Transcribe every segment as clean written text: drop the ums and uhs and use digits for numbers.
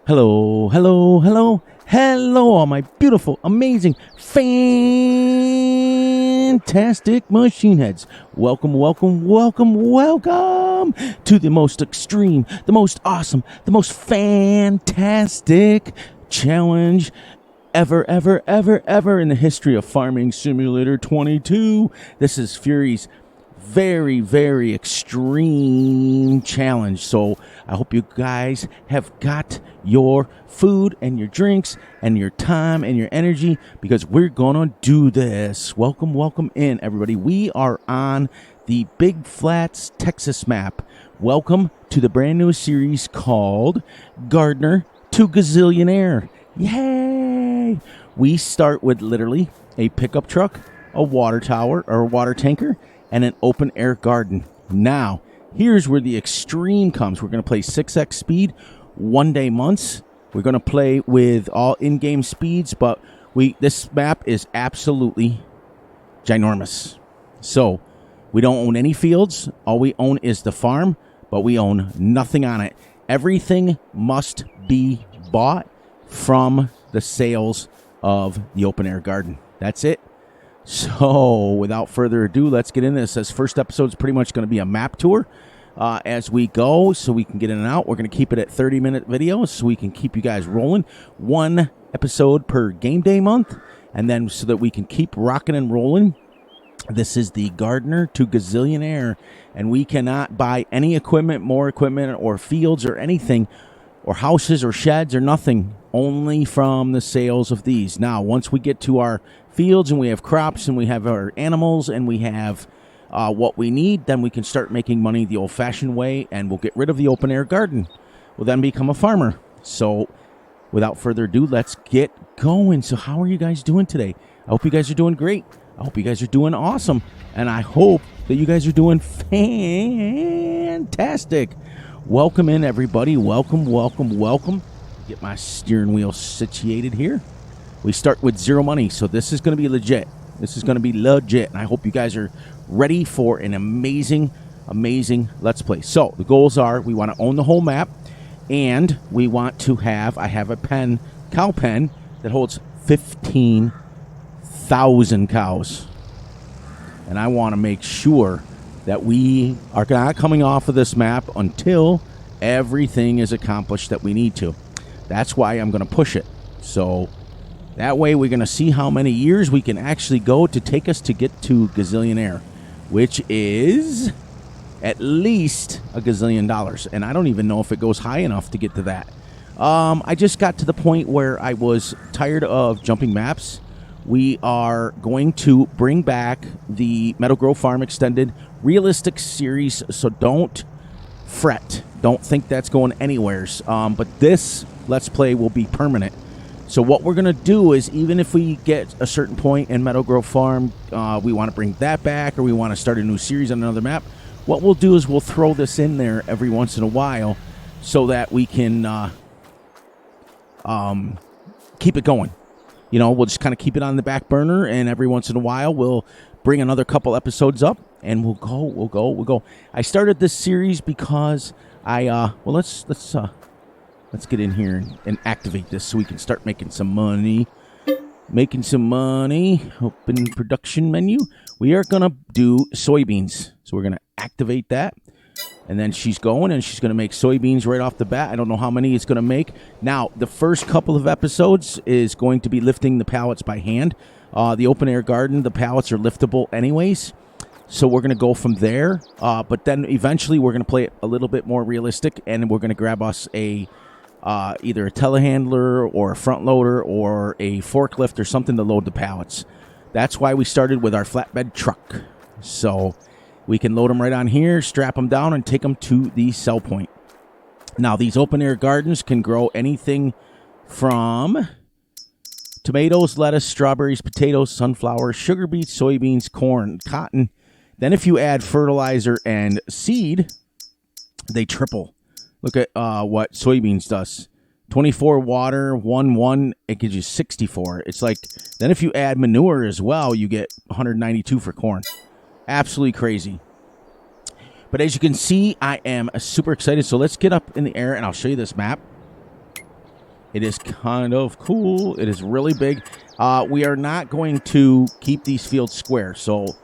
Hello, hello, hello, hello, all my beautiful, amazing, fantastic machine heads. Welcome, welcome, welcome, welcome to the most extreme, the most awesome, the most fantastic challenge ever in the history of Farming Simulator 22. This is Fury's very extreme challenge. So I hope you guys have got your food and your drinks and your time and your energy, because we're gonna do this. Welcome in, everybody. We are on the Big Flats, Texas map. Welcome to the brand new series called Gardner to Gazillionaire. Yay! We start with literally a pickup truck, a water tower or a water tanker, and an open air garden. Now, here's where the extreme comes. We're going to play 6x speed, 1 day months. We're going to play with all in-game speeds, but this map is absolutely ginormous. So, we don't own any fields. All we own is the farm, but we own nothing on it. Everything must be bought from the sales of the open air garden. That's it. So, without further ado, let's get into this. This first episode is pretty much going to be a map tour as we go, so we can get in and out. We're going to keep it at 30-minute videos so we can keep you guys rolling. 1 episode per game day month, and then so that we can keep rocking and rolling. This is the Gardner to Gazillionaire, and we cannot buy any equipment, more equipment, or fields, or anything, or houses, or sheds, or nothing, only from the sales of these. Now, once we get to our fields and we have crops and we have our animals and we have what we need, then we can start making money the old-fashioned way, and we'll get rid of the open-air garden. We'll then become a farmer. So, without further ado, let's get going. So, how are you guys doing today? I hope you guys are doing great. I hope you guys are doing awesome. And I hope that you guys are doing fantastic. Welcome in, everybody. Welcome. Get my steering wheel situated here. We start with 0 money, so this is going to be legit. And I hope you guys are ready for an amazing Let's Play. So, the goals are, we want to own the whole map, and we want to have, I have a cow pen, that holds 15,000 cows. And I want to make sure that we are not coming off of this map until everything is accomplished that we need to. That's why I'm going to push it. So, that way we're going to see how many years we can actually go to take us to get to Gazillionaire, which is at least $1 gazillion. And I don't even know if it goes high enough to get to that. I just got to the point where I was tired of jumping maps. We are going to bring back the Meadow Grove Farm Extended Realistic Series, so don't fret. Don't think that's going anywheres. But this Let's Play will be permanent. So what we're going to do is, even if we get a certain point in Meadow Grove Farm, we want to bring that back, or we want to start a new series on another map, what we'll do is we'll throw this in there every once in a while so that we can keep it going. You know, we'll just kind of keep it on the back burner, and every once in a while we'll bring another couple episodes up, and we'll go. I started this series because let's get in here and activate this so we can start making some money. Open production menu. We are going to do soybeans. So we're going to activate that. And then she's going, and she's going to make soybeans right off the bat. I don't know how many it's going to make. Now, the first couple of episodes is going to be lifting the pallets by hand. The open air garden, the pallets are liftable anyways. So we're going to go from there. But then eventually we're going to play it a little bit more realistic, and we're going to grab us either a telehandler or a front loader or a forklift or something to load the pallets. That's why we started with our flatbed truck. So we can load them right on here, strap them down, and take them to the sell point. Now, these open-air gardens can grow anything from tomatoes, lettuce, strawberries, potatoes, sunflowers, sugar beets, soybeans, corn, cotton. Then if you add fertilizer and seed, they triple. Look at what soybeans does. 24 water, 1, it gives you 64. It's like, then if you add manure as well, you get 192 for corn. Absolutely crazy. But as you can see, I am super excited. So let's get up in the air, and I'll show you this map. It is kind of cool. It is really big. We are not going to keep these fields square, so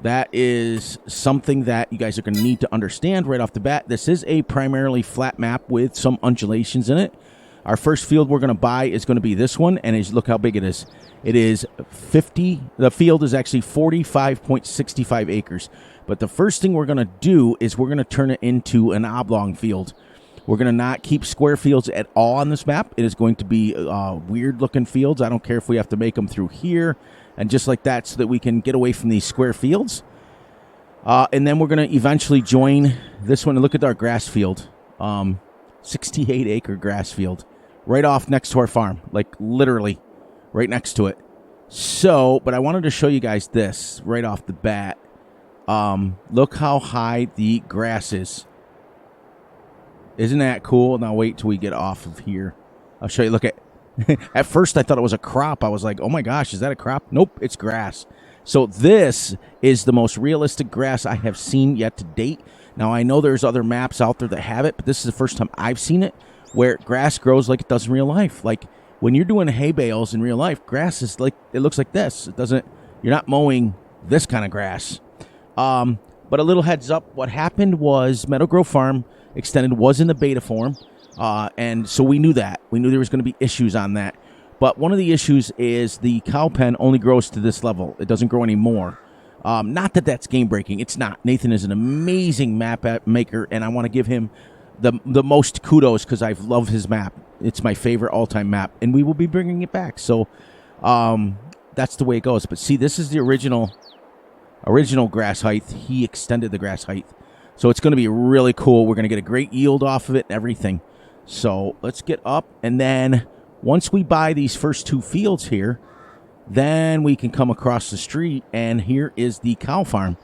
that is something that you guys are going to need to understand right off the bat. This is a primarily flat map with some undulations in it. Our first field we're going to buy is going to be this one, and look how big it is. It is 50. The field is actually 45.65 acres. But the first thing we're going to do is we're going to turn it into an oblong field. We're going to not keep square fields at all on this map. It is going to be weird-looking fields. I don't care if we have to make them through here and just like that so that we can get away from these square fields. And then we're going to eventually join this one. And look at our grass field. 68-acre grass field. Right off next to our farm. Like, literally right next to it. So, but I wanted to show you guys this right off the bat. Look how high the grass is. Isn't that cool? Now wait till we get off of here. I'll show you. Look at. At first I thought it was a crop. I was like, oh my gosh, is that a crop? Nope, it's grass. So this is the most realistic grass I have seen yet to date. Now I know there's other maps out there that have it, but this is the first time I've seen it where grass grows like it does in real life. Like when you're doing hay bales in real life, grass is like, it looks like this. It doesn't, you're not mowing this kind of grass. But a little heads up, what happened was Meadow Grove Farm Extended was in the beta form, and so we knew that. We knew there was going to be issues on that. But one of the issues is the cow pen only grows to this level. It doesn't grow anymore. Not that that's game-breaking. It's not. Nathan is an amazing map maker, and I want to give him the most kudos because I've loved his map. It's my favorite all-time map, and we will be bringing it back. So that's the way it goes. But see, this is the original grass height. He extended the grass height. So it's going to be really cool. We're going to get a great yield off of it and everything. So let's get up. And then once we buy these first two fields here, then we can come across the street. And here is the cow farm.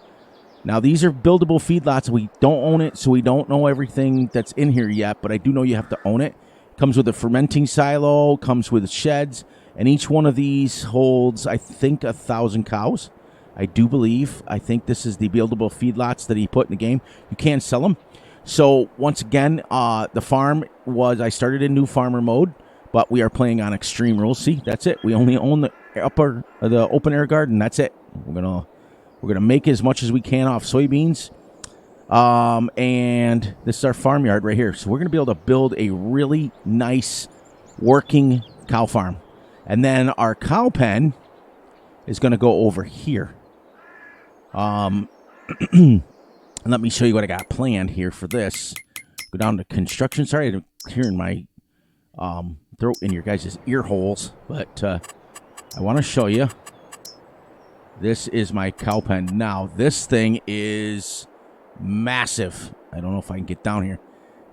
Now, these are buildable feedlots. We don't own it, so we don't know everything that's in here yet. But I do know you have to own it. Comes with a fermenting silo. Comes with sheds. And each one of these holds, I think, 1,000 cows. I do believe. I think this is the buildable feedlots that he put in the game. You can sell them. So, once again, the farm was, I started in new farmer mode, but we are playing on extreme rules. See, that's it. We only own the open air garden. That's it. We're gonna make as much as we can off soybeans. And this is our farmyard right here. So, we're going to be able to build a really nice working cow farm. And then our cow pen is going to go over here. And let me show you what I got planned here for this. Go down to construction. Sorry, I'm hearing my throat in your guys' ear holes, but I want to show you. This is my cow pen. Now, this thing is massive. I don't know if I can get down here.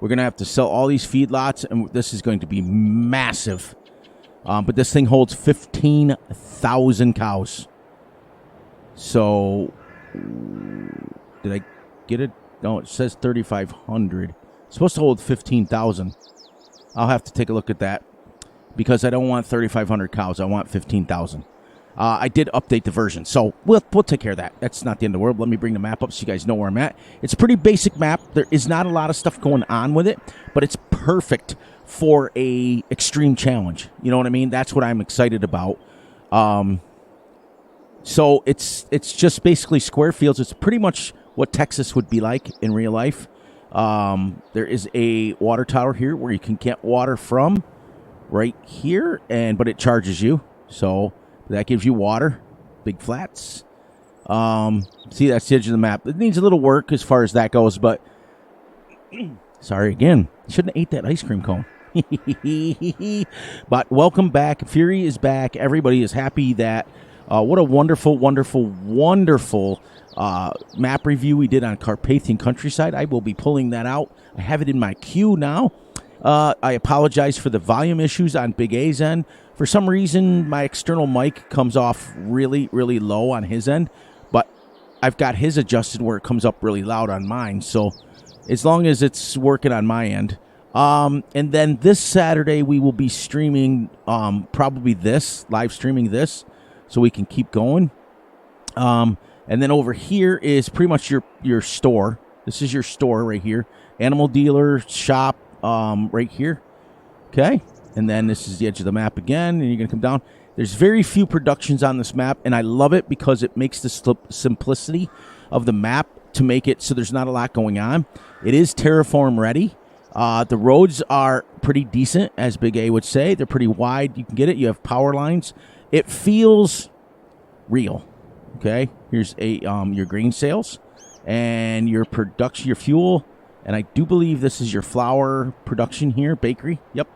We're going to have to sell all these feedlots, and this is going to be massive. But this thing holds 15,000 cows. So, did I get it? No, it says 3,500. It's supposed to hold 15,000. I'll have to take a look at that because I don't want 3,500 cows. I want 15,000. I did update the version, so we'll take care of that. That's not the end of the world. Let me bring the map up so you guys know where I'm at. It's a pretty basic map. There is not a lot of stuff going on with it, but it's perfect for a extreme challenge. You know what I mean? That's what I'm excited about. So it's just basically square fields. It's pretty much what Texas would be like in real life. There is a water tower here where you can get water from right here, but it charges you. So that gives you water, big flats. See, that's the edge of the map. It needs a little work as far as that goes, but sorry again. Shouldn't have ate that ice cream cone. But welcome back. Fury is back. Everybody is happy that what a wonderful, wonderful, wonderful map review we did on Carpathian Countryside. I will be pulling that out. I have it in my queue now. I apologize for the volume issues on Big A's end. For some reason, my external mic comes off really, really low on his end, but I've got his adjusted where it comes up really loud on mine. So as long as it's working on my end. And then this Saturday, we will be streaming probably live streaming this, so we can keep going. And then over here is pretty much your store. This is your store right here. Animal dealer shop right here. Okay. And then this is the edge of the map again, and you're going to come down. There's very few productions on this map, and I love it because it makes the simplicity of the map to make it so there's not a lot going on. It is terraform ready. The roads are pretty decent, as Big A would say. They're pretty wide. You can get it. You have power lines. It feels real. Okay, here's your grain sales and your production, your fuel, and I do believe this is your flour production here, bakery. Yep.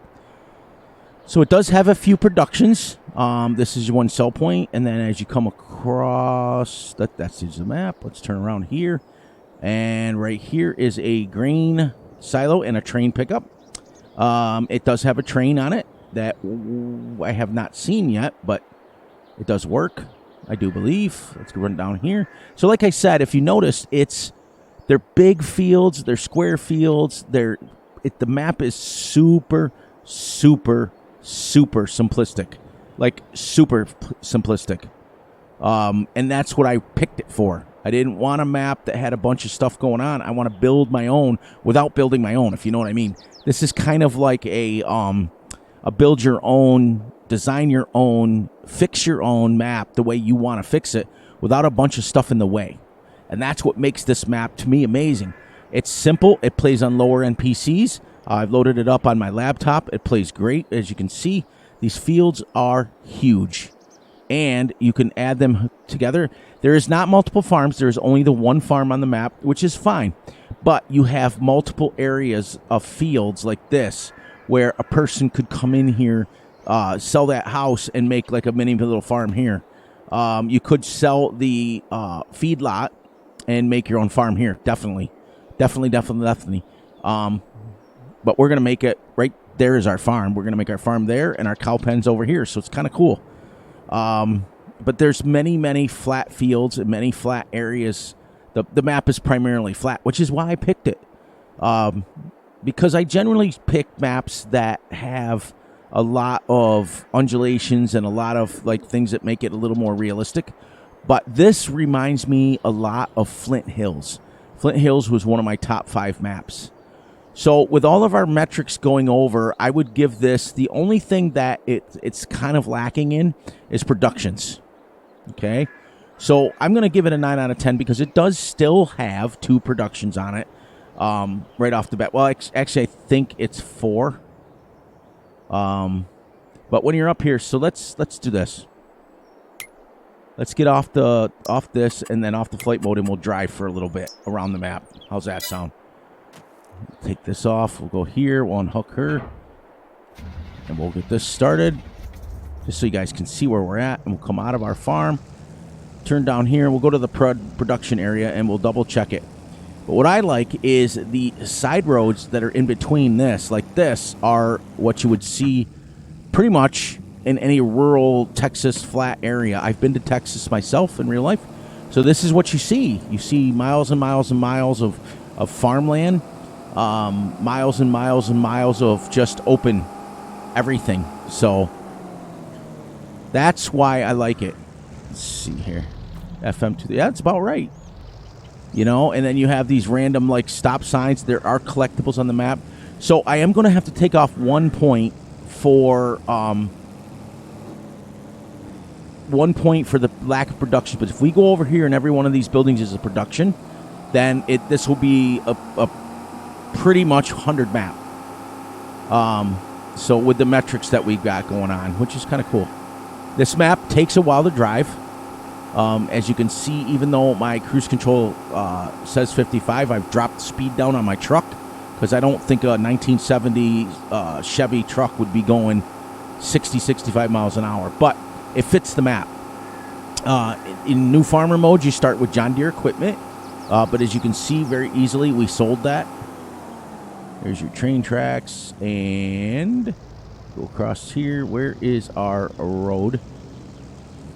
So it does have a few productions. This is one sell point, and then as you come across, that's the map. Let's turn around here, and right here is a grain silo and a train pickup. It does have a train on it that I have not seen yet, but it does work, I do believe. Let's run down here. So like I said, if you notice, they're big fields, they're square fields. The map is super simplistic, like super simplistic. And that's what I picked it for. I didn't want a map that had a bunch of stuff going on. I want to build my own without building my own, if you know what I mean. This is kind of like a build your own, design your own, fix your own map the way you want to fix it without a bunch of stuff in the way. And that's what makes this map, to me, amazing. It's simple. It plays on lower end PCs. I've loaded it up on my laptop. It plays great. As you can see, these fields are huge, and you can add them together. There is not multiple farms. There is only the one farm on the map, which is fine. But you have multiple areas of fields like this where a person could come in here, sell that house, and make like a mini little farm here. You could sell the feedlot and make your own farm here. Definitely. But we're going to make it right there is our farm. We're going to make our farm there and our cow pens over here. So it's kind of cool. But there's many flat fields and many flat areas. The map is primarily flat, which is why I picked it. Because I generally pick maps that have a lot of undulations and a lot of like things that make it a little more realistic. But this reminds me a lot of Flint Hills. Flint Hills was one of my top 5 maps. So with all of our metrics going over, I would give this, the only thing that it's kind of lacking in is productions. Okay? So I'm going to give it a 9 out of 10 because it does still have 2 productions on it right off the bat. Well, actually, I think it's 4. But when you're up here, so let's do this. Let's get off this and then off the flight mode, and we'll drive for a little bit around the map. How's that sound? Take this off. We'll go here. We'll unhook her. And we'll get this started. Just so you guys can see where we're at. And we'll come out of our farm. Turn down here. We'll go to the production area and we'll double check it. But what I like is the side roads that are in between this, like this, are what you would see pretty much in any rural Texas flat area. I've been to Texas myself in real life. So this is what you see. You see miles and miles and miles of farmland. Miles and miles and miles of just open everything. So that's why I like it. Let's see here. FM2. Yeah, that's about right. You know, and then you have these random like stop signs. There are collectibles on the map. So I am going to have to take off 1 point for 1 point for the lack of production. But if we go over here and every one of these buildings is a production, then this will be a pretty much 100 map. So with the metrics that we've got going on, which is kind of cool. This map takes a while to drive. As you can see, even though my cruise control says 55, I've dropped the speed down on my truck because I don't think a 1970 Chevy truck would be going 60, 65 miles an hour. But it fits the map. In new farmer mode, you start with John Deere equipment. But as you can see very easily, we sold that. There's your train tracks. And go across here. Where is our road?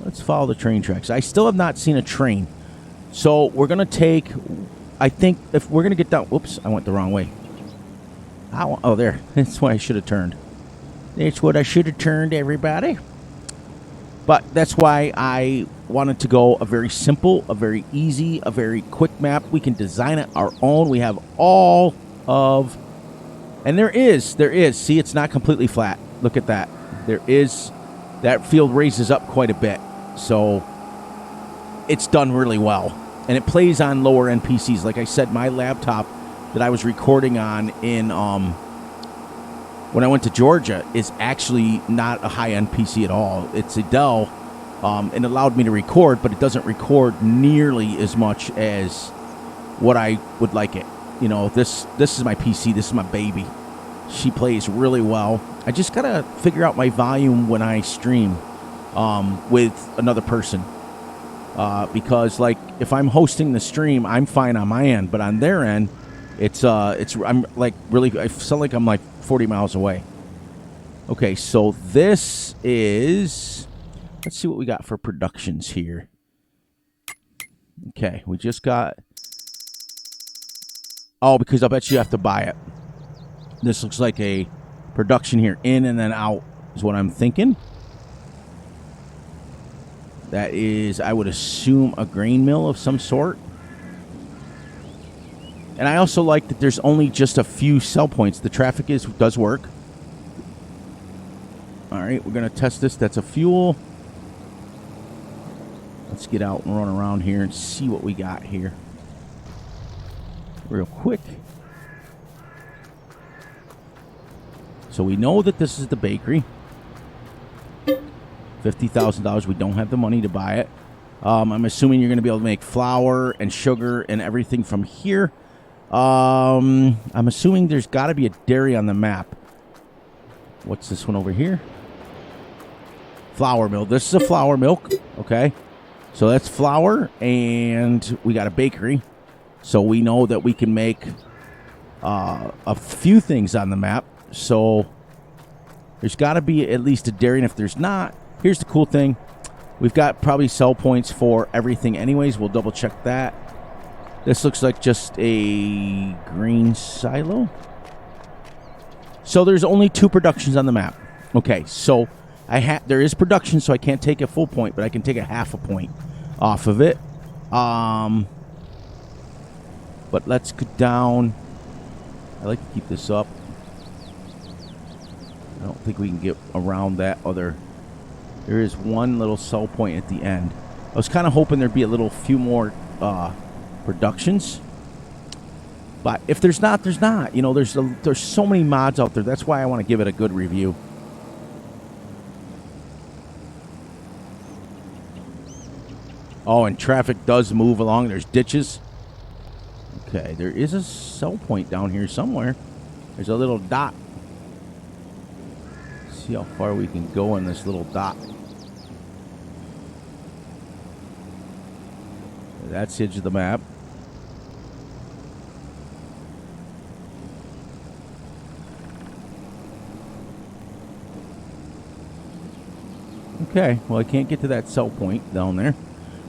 Let's follow the train tracks. I still have not seen a train. So we're going to take, I think, if we're going to get down. Whoops, I went the wrong way. Oh, there. That's why I should have turned. That's what I should have turned, everybody. But that's why I wanted to go a very simple, a very easy, a very quick map. We can design it our own. We have all of, and there is. See, it's not completely flat. Look at that. That field raises up quite a bit. So it's done really well. And it plays on lower end PCs. Like I said, my laptop that I was recording on when I went to Georgia is actually not a high-end PC at all. It's a Dell, and allowed me to record, but it doesn't record nearly as much as what I would like it. You know, this is my PC. This is my baby. She plays really well. I just got to figure out my volume when I stream with another person. Because, like, if I'm hosting the stream, I'm fine on my end. But on their end, I'm, like, really, I sound like I'm, like, 40 miles away. Okay, so this is, let's see what we got for productions here. Okay, we just got, oh, because I bet you have to buy it. This looks like a production here, in and then out is what I'm thinking. That is, I would assume, a grain mill of some sort. And I also like that there's only just a few sell points. The traffic does work. All right, we're going to test this. That's a fuel. Let's get out and run around here and see what we got here. Real quick. So we know that this is the bakery. $50,000. We don't have the money to buy it. I'm assuming you're going to be able to make flour and sugar and everything from here. I'm assuming there's got to be a dairy on the map. What's this one over here? Flour mill. This is a flour milk. Okay. So that's flour, and we got a bakery. So we know that we can make a few things on the map. So there's got to be at least a dairy, and if there's not, here's the cool thing. We've got probably sell points for everything anyways. We'll double check that. This looks like just a green silo. So there's only 2 productions on the map. Okay, so there is production, so I can't take a full point, but I can take a half a point off of it. But let's go down. I like to keep this up. I don't think we can get around that other. There is one little sell point at the end. I was kind of hoping there'd be a few more productions. But if there's not, there's not. You know, there's so many mods out there. That's why I want to give it a good review. Oh, and traffic does move along. There's ditches. Okay, there is a sell point down here somewhere. There's a little dot. Let's see how far we can go in this little dot. That's the edge of the map. Okay, well, I can't get to that sell point down there.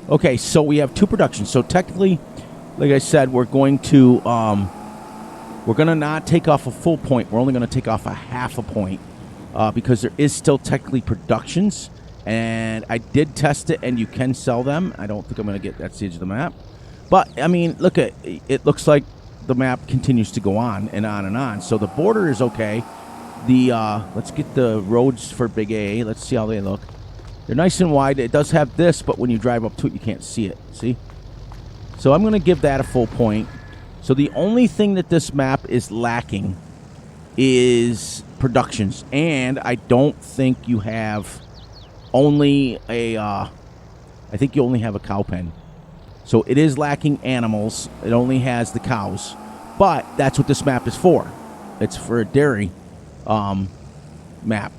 Okay, so we have 2 productions. So technically, like I said, we're going to not take off a full point. We're only going to take off a half a point because there is still technically productions. And I did test it, and you can sell them. I don't think I'm going to get that stage of the map. But, I mean, look at it. Looks like the map continues to go on and on and on. So the border is okay. Let's get the roads for Big A. Let's see how they look. They're nice and wide. It does have this, but when you drive up to it, you can't see it. See? So I'm going to give that a full point. So the only thing that this map is lacking is productions. And I don't think you have only I think you only have a cow pen. So it is lacking animals. It only has the cows. But that's what this map is for. It's for a dairy map.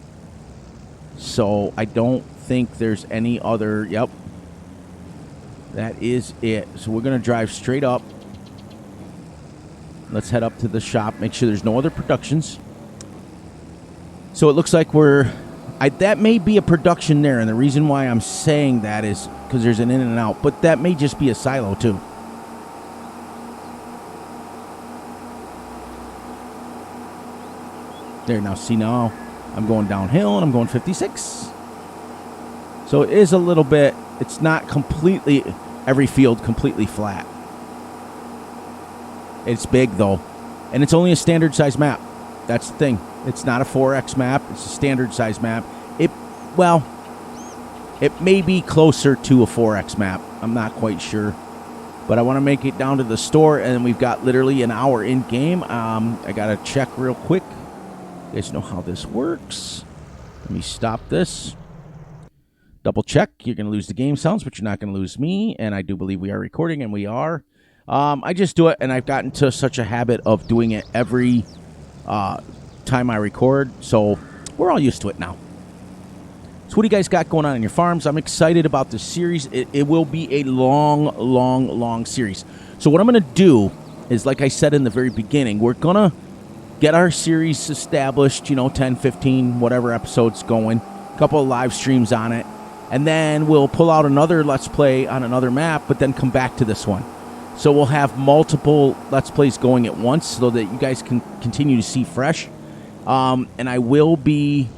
So I don't think there's any other. Yep. That is it. So we're going to drive straight up. Let's head up to the shop. Make sure there's no other productions. So it looks like that may be a production there. And the reason why I'm saying that is because there's an in and out. But that may just be a silo too. There, now see, now I'm going downhill and I'm going 56. So it is a little bit, it's not completely, every field completely flat. It's big though. And it's only a standard size map. That's the thing. It's not a 4X map. It's a standard size map. It may be closer to a 4X map. I'm not quite sure. But I want to make it down to the store, and we've got literally an hour in game. I got to check real quick. You guys know how this works. Let me stop this. Double check. You're going to lose the game sounds, but you're not going to lose me. And I do believe we are recording, and we are. I just do it, and I've gotten to such a habit of doing it every time I record. So we're all used to it now. So what do you guys got going on in your farms? I'm excited about this series. It will be a long series. So what I'm going to do is, like I said in the very beginning, we're going to get our series established, 10, 15, whatever episodes going, a couple of live streams on it, and then we'll pull out another Let's Play on another map, but then come back to this one. So we'll have multiple Let's Plays going at once so that you guys can continue to see fresh. And I will be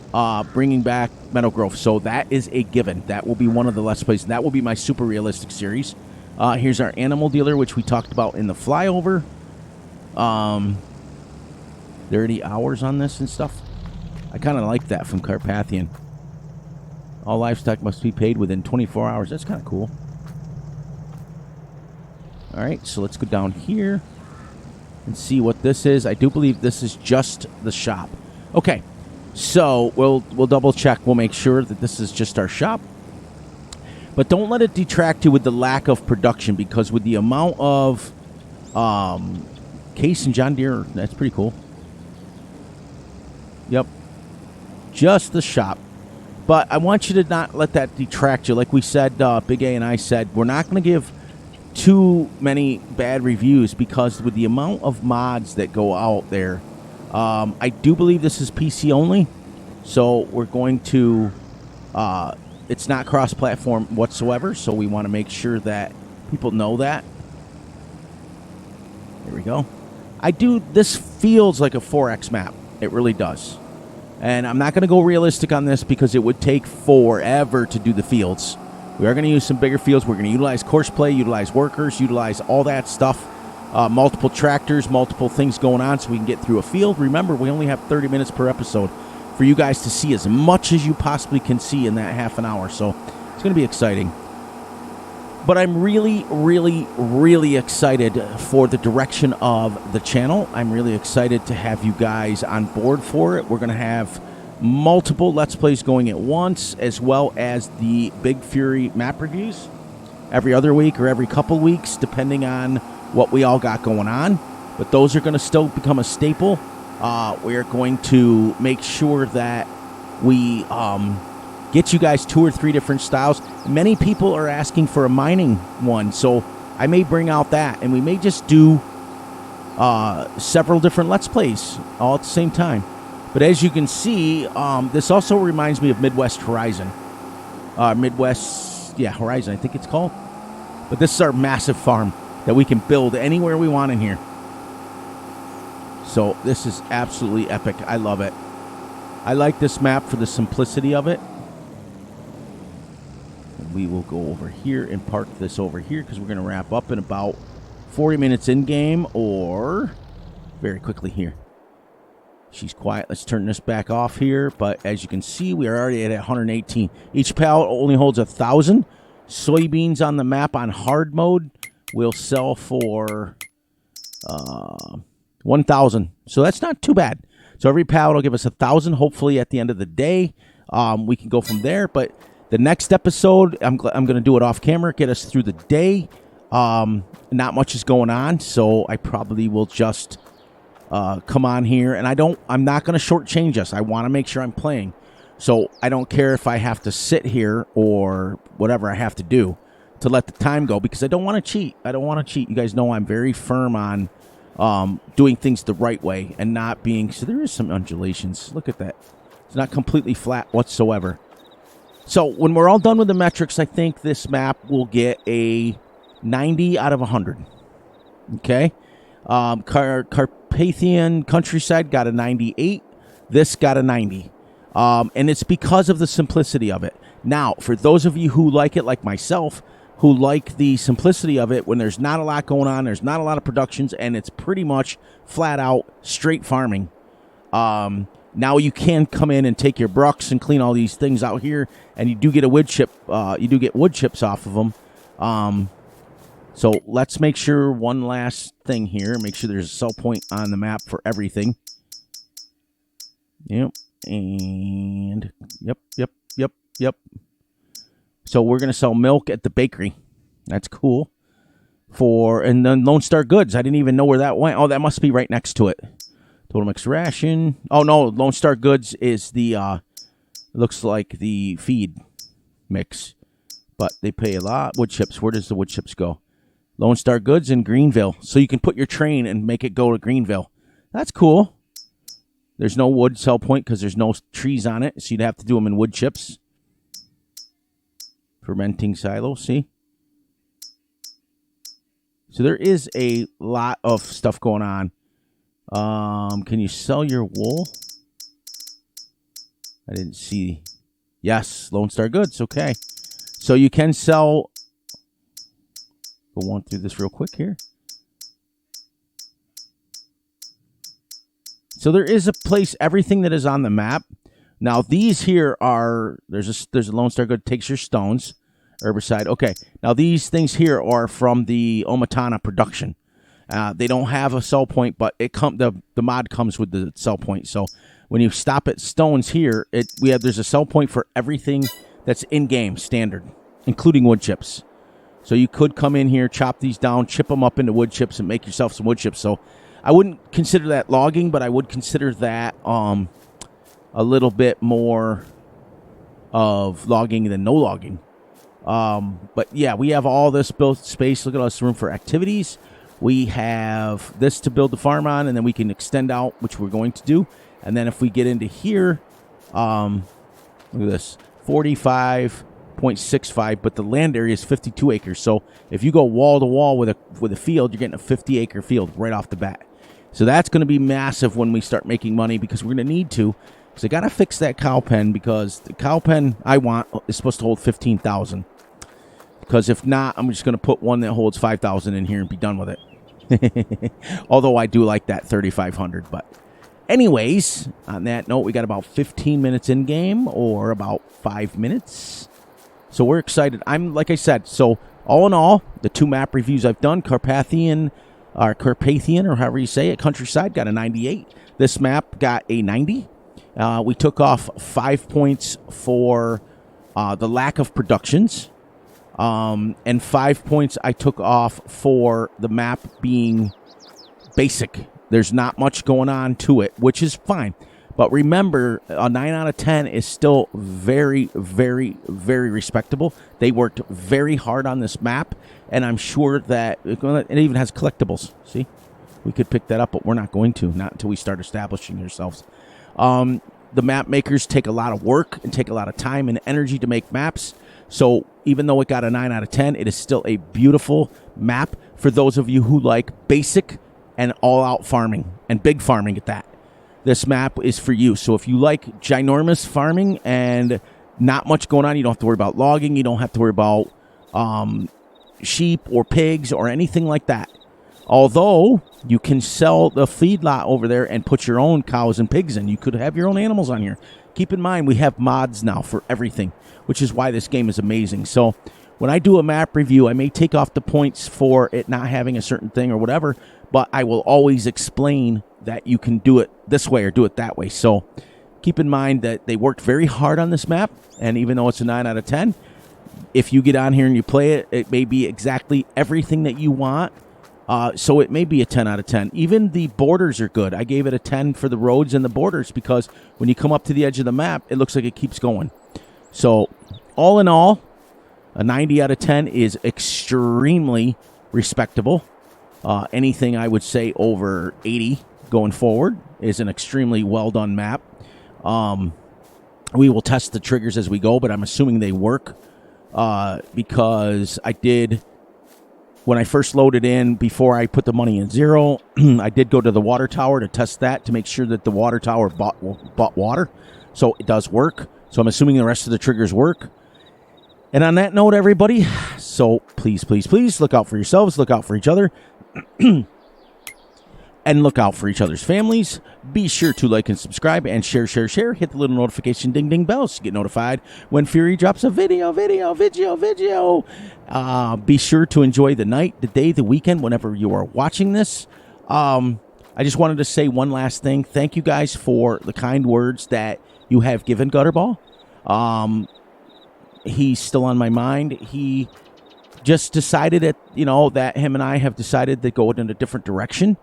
bringing back Meadow Grove. So that is a given. That will be one of the Let's Plays. That will be my super realistic series. Here's our animal dealer, which we talked about in the flyover. 30 hours on this and stuff. I kind of like that from Carpathian. All livestock must be paid within 24 hours. That's kind of cool. All right, so let's go down here and see what this is. I do believe this is just the shop. Okay, so we'll double check. We'll make sure that this is just our shop. But don't let it detract you with the lack of production, because with the amount of Case and John Deere, that's pretty cool. Yep, just the shop. But I want you to not let that detract you. Like we said, Big A and I said, we're not going to give too many bad reviews, because with the amount of mods that go out there, I do believe this is PC only, so we're going to it's not cross-platform whatsoever, so we want to make sure that people know that. There we go. This feels like a 4X map. It really does. And I'm not going to go realistic on this because it would take forever to do the fields. We are going to use some bigger fields. We're going to utilize course play, utilize workers, utilize all that stuff. Multiple tractors, multiple things going on so we can get through a field. Remember, we only have 30 minutes per episode for you guys to see as much as you possibly can see in that half an hour. So it's going to be exciting. But I'm really excited for the direction of the channel. I'm really excited to have you guys on board for it. We're going to have multiple Let's Plays going at once, as well as the Big Fury map reviews every other week or every couple weeks, depending on what we all got going on. But those are going to still become a staple. We are going to make sure that we get you guys 2 or 3 different styles. Many people are asking for a mining one, so I may bring out that, and we may just do several different Let's Plays all at the same time. But as you can see, this also reminds me of Midwest Horizon. Horizon, I think it's called. But this is our massive farm that we can build anywhere we want in here. So this is absolutely epic. I love it. I like this map for the simplicity of it. We will go over here and park this over here because we're going to wrap up in about 40 minutes in game, or very quickly here. She's quiet. Let's turn this back off here. But as you can see, we are already at 118. Each pallet only holds 1,000. Soybeans on the map on hard mode will sell for 1,000. So that's not too bad. So every pallet will give us 1,000. Hopefully at the end of the day, we can go from there. But the next episode, I'm going to do it off camera, get us through the day. Not much is going on, so I probably will just come on here. And I'm not going to shortchange us. I want to make sure I'm playing. So I don't care if I have to sit here or whatever I have to do to let the time go, because I don't want to cheat. I don't want to cheat. You guys know I'm very firm on doing things the right way and not being... So there is some undulations. Look at that. It's not completely flat whatsoever. So when we're all done with the metrics, I think this map will get a 90 out of 100. Okay? Carpathian Countryside got a 98. This got a 90. And it's because of the simplicity of it. Now, for those of you who like it, like myself, who like the simplicity of it, when there's not a lot going on, there's not a lot of productions, and it's pretty much flat out straight farming, Now you can come in and take your brucks and clean all these things out here, and you do get a wood chip. You do get wood chips off of them. So let's make sure one last thing here. Make sure there's a sell point on the map for everything. Yep. And yep. So we're going to sell milk at the bakery. That's cool. And then Lone Star Goods. I didn't even know where that went. Oh, that must be right next to it. Total mix ration. Oh, no. Lone Star Goods is the, looks like the feed mix. But they pay a lot. Wood chips. Where does the wood chips go? Lone Star Goods in Greenville. So you can put your train and make it go to Greenville. That's cool. There's no wood sell point because there's no trees on it. So you'd have to do them in wood chips. Fermenting silo. See? So there is a lot of stuff going on. Can you sell your wool? I didn't see. Yes, Lone Star Goods. Okay. So you can sell. Go on through this real quick here. So there is a place, everything that is on the map. Now these here are, there's a Lone Star Good takes your stones, herbicide. Okay, now these things here are from the Omatana production. They don't have a sell point, but the mod comes with the sell point. So when you stop at stones here, there's a sell point for everything that's in game standard, including wood chips. So you could come in here, chop these down, chip them up into wood chips, and make yourself some wood chips. So I wouldn't consider that logging, but I would consider that a little bit more of logging than no logging. But yeah, we have all this built space. Look at all this room for activities. We have this to build the farm on, and then we can extend out, which we're going to do. And then if we get into here, look at this, 45.65, but the land area is 52 acres. So if you go wall to wall with a field, you're getting a 50-acre field right off the bat. So that's going to be massive when we start making money, because we're going to need to. So I got to fix that cow pen, because the cow pen I want is supposed to hold 15,000. Because if not, I'm just going to put one that holds 5,000 in here and be done with it. Although I do like that 3,500. But anyways, on that note, we got about 15 minutes in game, or about 5 minutes. So we're excited. Like I said, so all in all, the 2 map reviews I've done, Carpathian, or however you say it, Countryside got a 98. This map got a 90. We took off 5 points for the lack of productions. And 5 points I took off for the map being basic. There's not much going on to it, which is fine. But remember, a 9 out of 10 is still very, very, very respectable. They worked very hard on this map, and I'm sure that it even has collectibles. See? We could pick that up, but we're not going to, not until we start establishing ourselves. The map makers take a lot of work and take a lot of time and energy to make maps. So even though it got a 9 out of 10, it is still a beautiful map for those of you who like basic and all-out farming, and big farming at that. This map is for you. So if you like ginormous farming and not much going on, you don't have to worry about logging, you don't have to worry about sheep or pigs or anything like that. Although you can sell the feedlot over there and put your own cows and pigs in. You could have your own animals on here. Keep in mind, we have mods now for everything, which is why this game is amazing. So when I do a map review, I may take off the points for it not having a certain thing or whatever, but I will always explain that you can do it this way or do it that way. So keep in mind that they worked very hard on this map, and even though it's a 9 out of 10, if you get on here and you play it, it may be exactly everything that you want. So it may be a 10 out of 10. Even the borders are good. I gave it a 10 for the roads and the borders, because when you come up to the edge of the map, it looks like it keeps going. So all in all, a 90 out of 10 is extremely respectable. Anything I would say over 80 going forward is an extremely well done map. We will test the triggers as we go, but I'm assuming they work, because I did, when I first loaded in, before I put the money in zero, I did go to the water tower to test that, to make sure that the water tower bought water. So it does work. So I'm assuming the rest of the triggers work. And on that note, everybody, so please, please, please look out for yourselves, look out for each other. and look out for each other's families. Be sure to like and subscribe and share. Hit the little notification ding bell so you get notified when Fury drops a video. Be sure to enjoy the night, the day, the weekend, whenever you are watching this. I just wanted to say one last thing. Thank you guys for the kind words that you have given Gutterball. He's still on my mind. He just decided that him and I have decided to go in a different direction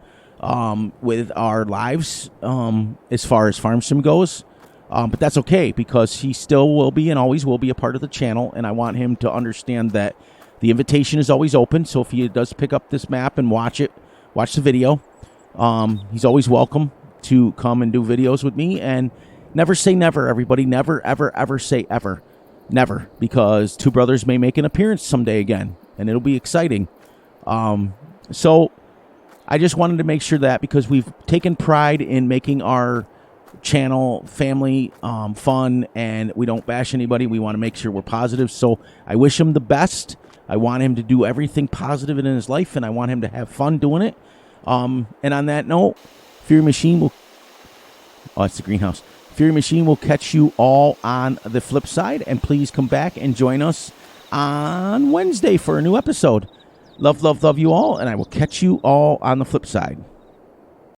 with our lives as far as farm sim goes. But that's okay because he still will be and always will be a part of the channel. And I want him to understand that the invitation is always open. So if he does pick up this map and watch the video, he's always welcome to come and do videos with me. And never say never, everybody. Never, ever say ever. Never. Because two brothers may make an appearance someday again. And it'll be exciting. So I just wanted to make sure that because we've taken pride in making our channel family fun and we don't bash anybody. We want to make sure we're positive. So I wish him the best. I want him to do everything positive in his life, and I want him to have fun doing it. And on that note, Fury Machine will... Oh, it's the greenhouse. Fury Machine will catch you all on the flip side, and please come back and join us on Wednesday for a new episode. Love you all, and I will catch you all on the flip side.